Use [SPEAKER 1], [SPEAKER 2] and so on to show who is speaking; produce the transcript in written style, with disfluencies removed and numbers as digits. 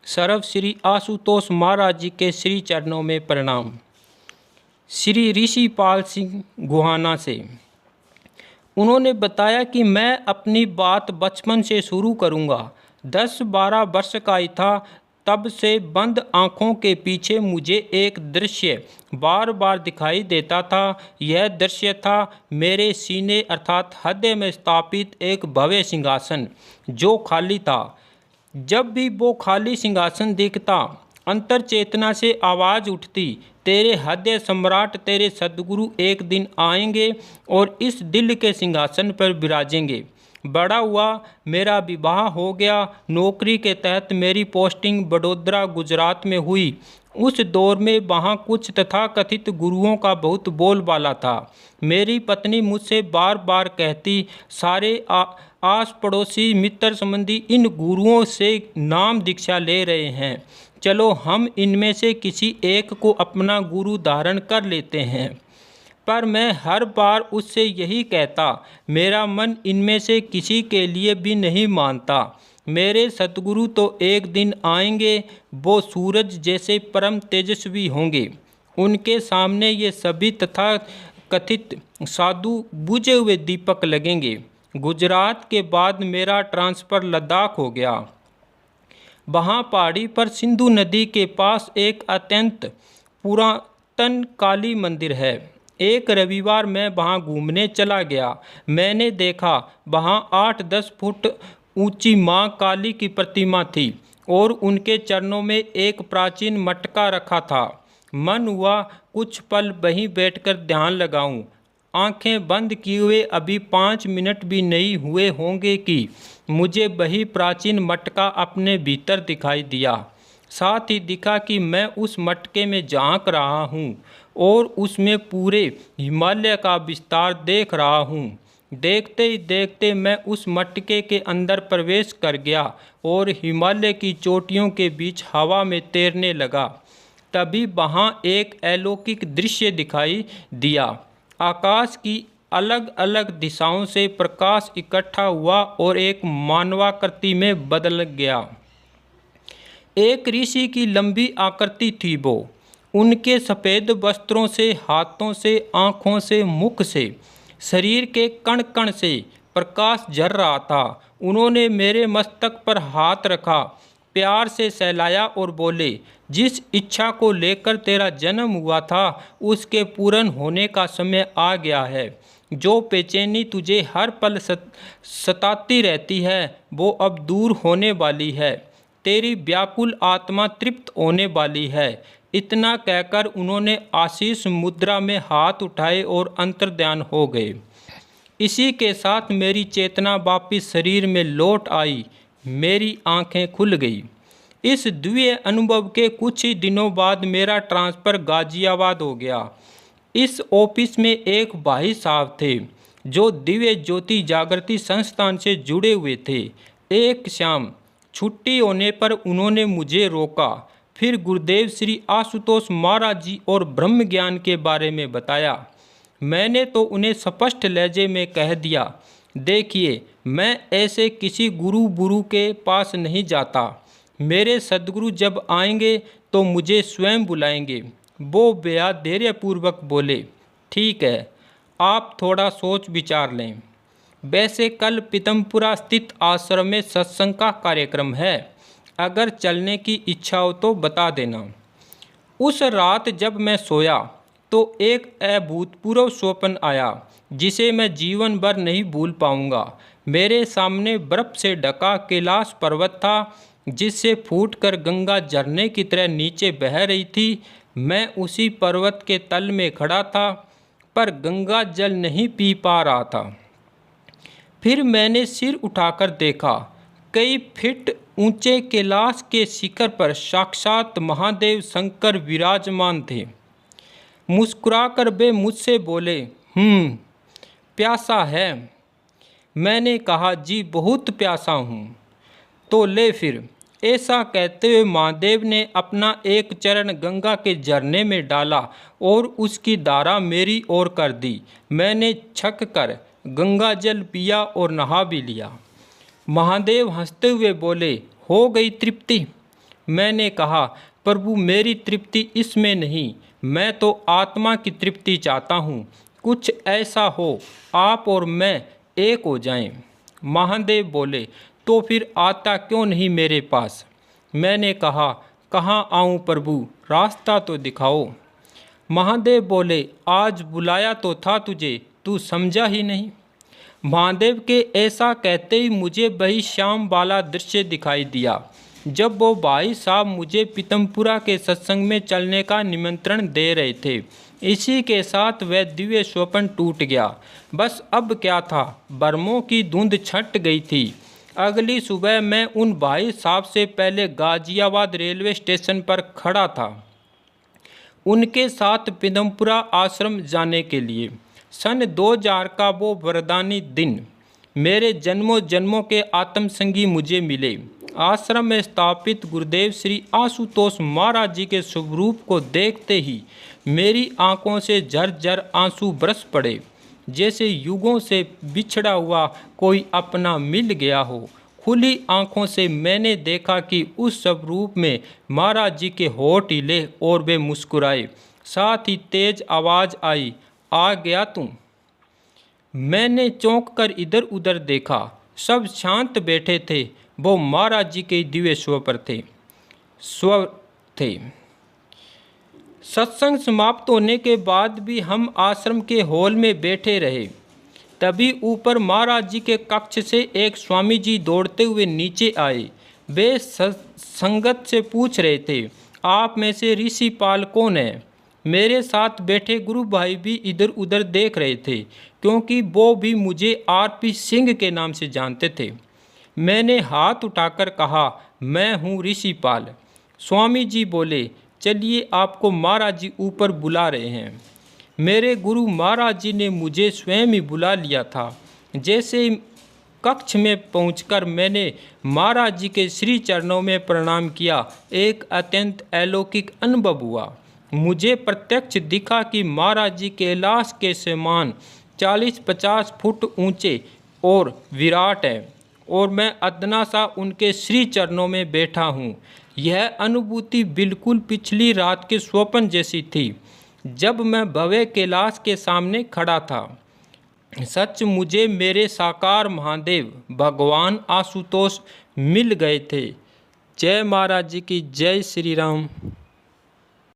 [SPEAKER 1] सर्व श्री आशुतोष महाराज जी के श्री चरणों में प्रणाम। श्री ऋषिपाल सिंह गुहाना से उन्होंने बताया कि मैं अपनी बात बचपन से शुरू करूंगा। 10-12 वर्ष का ही था, तब से बंद आँखों के पीछे मुझे एक दृश्य बार बार दिखाई देता था। यह दृश्य था मेरे सीने अर्थात हृदय में स्थापित एक भव्य सिंहासन जो खाली था। जब भी वो खाली सिंहासन दिखता, अंतर चेतना से आवाज़ उठती, तेरे हृदय सम्राट तेरे सद्गुरु एक दिन आएंगे और इस दिल के सिंहासन पर विराजेंगे। बड़ा हुआ, मेरा विवाह हो गया। नौकरी के तहत मेरी पोस्टिंग बड़ौदा गुजरात में हुई। उस दौर में वहाँ कुछ तथाकथित गुरुओं का बहुत बोलबाला था। मेरी पत्नी मुझसे बार बार कहती, सारे आस पड़ोसी मित्र संबंधी इन गुरुओं से नाम दीक्षा ले रहे हैं, चलो हम इनमें से किसी एक को अपना गुरु धारण कर लेते हैं। पर मैं हर बार उससे यही कहता, मेरा मन इनमें से किसी के लिए भी नहीं मानता। मेरे सतगुरु तो एक दिन आएंगे, वो सूरज जैसे परम तेजस्वी होंगे। उनके सामने ये सभी तथा कथित साधु बुझे हुए दीपक लगेंगे। गुजरात के बाद मेरा ट्रांसफ़र लद्दाख हो गया। वहाँ पहाड़ी पर सिंधु नदी के पास एक अत्यंत पुरातन काली मंदिर है। एक रविवार मैं वहाँ घूमने चला गया। मैंने देखा वहाँ 8-10 फुट ऊंची माँ काली की प्रतिमा थी और उनके चरणों में एक प्राचीन मटका रखा था। मन हुआ कुछ पल वहीं बैठकर ध्यान लगाऊं। आंखें बंद किए हुए अभी 5 मिनट भी नहीं हुए होंगे कि मुझे वही प्राचीन मटका अपने भीतर दिखाई दिया। साथ ही दिखा कि मैं उस मटके में झांक रहा हूँ और उसमें पूरे हिमालय का विस्तार देख रहा हूँ। देखते ही देखते मैं उस मटके के अंदर प्रवेश कर गया और हिमालय की चोटियों के बीच हवा में तैरने लगा। तभी वहाँ एक अलौकिक दृश्य दिखाई दिया। आकाश की अलग अलग दिशाओं से प्रकाश इकट्ठा हुआ और एक मानवाकृति में बदल गया। एक ऋषि की लंबी आकृति थी वो। उनके सफ़ेद वस्त्रों से, हाथों से, आँखों से, मुख से, शरीर के कण कण से प्रकाश झर रहा था। उन्होंने मेरे मस्तक पर हाथ रखा, प्यार से सहलाया और बोले, जिस इच्छा को लेकर तेरा जन्म हुआ था उसके पूर्ण होने का समय आ गया है। जो बेचैनी तुझे हर पल सताती रहती है वो अब दूर होने वाली है। तेरी व्याकुल आत्मा तृप्त होने वाली है। इतना कहकर उन्होंने आशीष मुद्रा में हाथ उठाए और अंतर्ध्यान हो गए। इसी के साथ मेरी चेतना वापिस शरीर में लौट आई। मेरी आंखें खुल गई। इस दिव्य अनुभव के कुछ ही दिनों बाद मेरा ट्रांसफ़र गाजियाबाद हो गया। इस ऑफिस में एक भाई साहब थे जो दिव्य ज्योति जागृति संस्थान से जुड़े हुए थे। एक शाम छुट्टी होने पर उन्होंने मुझे रोका, फिर गुरुदेव श्री आशुतोष महाराज जी और ब्रह्म ज्ञान के बारे में बताया। मैंने तो उन्हें स्पष्ट लहजे में कह दिया, देखिए मैं ऐसे किसी गुरु के पास नहीं जाता। मेरे सद्गुरु जब आएंगे तो मुझे स्वयं बुलाएंगे। वो बेहद धैर्यपूर्वक बोले, ठीक है, आप थोड़ा सोच विचार लें। वैसे कल पीतमपुरा स्थित आश्रम में सत्संग का कार्यक्रम है, अगर चलने की इच्छा हो तो बता देना। उस रात जब मैं सोया तो एक अभूतपूर्व स्वप्न आया जिसे मैं जीवन भर नहीं भूल पाऊंगा। मेरे सामने बर्फ से ढका कैलाश पर्वत था जिससे फूटकर गंगा झरने की तरह नीचे बह रही थी। मैं उसी पर्वत के तल में खड़ा था पर गंगा जल नहीं पी पा रहा था। फिर मैंने सिर उठाकर देखा, कई फीट ऊंचे कैलाश के शिखर पर साक्षात महादेव शंकर विराजमान थे। मुस्कुराकर वे मुझसे बोले, प्यासा है? मैंने कहा, जी बहुत प्यासा हूँ। तो ले फिर। ऐसा कहते हुए महादेव ने अपना एक चरण गंगा के झरने में डाला और उसकी धारा मेरी ओर कर दी। मैंने छक कर गंगा जल पिया और नहा भी लिया। महादेव हंसते हुए बोले, हो गई तृप्ति? मैंने कहा, प्रभु मेरी तृप्ति इसमें नहीं, मैं तो आत्मा की तृप्ति चाहता हूँ। कुछ ऐसा हो आप और मैं एक हो जाएं। महादेव बोले, तो फिर आता क्यों नहीं मेरे पास? मैंने कहा, कहाँ आऊँ प्रभु, रास्ता तो दिखाओ। महादेव बोले, आज बुलाया तो था तुझे, तू समझा ही नहीं। महादेव के ऐसा कहते ही मुझे वही शाम वाला दृश्य दिखाई दिया जब वो भाई साहब मुझे पीतमपुरा के सत्संग में चलने का निमंत्रण दे रहे थे। इसी के साथ वह दिव्य स्वप्न टूट गया। बस अब क्या था, बरमों की धुंध छट गई थी। अगली सुबह मैं उन भाई साहब से पहले गाजियाबाद रेलवे स्टेशन पर खड़ा था, उनके साथ पीतमपुरा आश्रम जाने के लिए। सन 2000 का वो वरदानी दिन, मेरे जन्मों जन्मों के आत्मसंगी मुझे मिले। आश्रम में स्थापित गुरुदेव श्री आशुतोष महाराज जी के स्वरूप को देखते ही मेरी आंखों से झरझर आंसू बरस पड़े, जैसे युगों से बिछड़ा हुआ कोई अपना मिल गया हो। खुली आंखों से मैंने देखा कि उस स्वरूप में महाराज जी के होठ हिले और वे मुस्कुराए। साथ ही तेज आवाज़ आई, आ गया तू। मैंने चौंक कर इधर उधर देखा, सब शांत बैठे थे। वो महाराज जी के दिव्य स्वर थे। सत्संग समाप्त होने के बाद भी हम आश्रम के हॉल में बैठे रहे। तभी ऊपर महाराज जी के कक्ष से एक स्वामी जी दौड़ते हुए नीचे आए। वे संगत से पूछ रहे थे, आप में से ऋषि पाल कौन है? मेरे साथ बैठे गुरु भाई भी इधर उधर देख रहे थे, क्योंकि वो भी मुझे आरपी सिंह के नाम से जानते थे। मैंने हाथ उठाकर कहा, मैं हूँ ऋषि पाल। स्वामी जी बोले, चलिए आपको महाराज जी ऊपर बुला रहे हैं। मेरे गुरु महाराज जी ने मुझे स्वयं ही बुला लिया था। जैसे कक्ष में पहुंचकर मैंने महाराज जी के श्री चरणों में प्रणाम किया, एक अत्यंत अलौकिक अनुभव हुआ। मुझे प्रत्यक्ष दिखा कि महाराज जी कैलाश के समान 40-50 फुट ऊंचे और विराट है, और मैं अदना सा उनके श्री चरणों में बैठा हूँ। यह अनुभूति बिल्कुल पिछली रात के स्वप्न जैसी थी, जब मैं भव्य कैलाश के सामने खड़ा था। सच मुझे मेरे साकार महादेव भगवान आशुतोष मिल गए थे। जय महाराज जी की जय। श्री राम।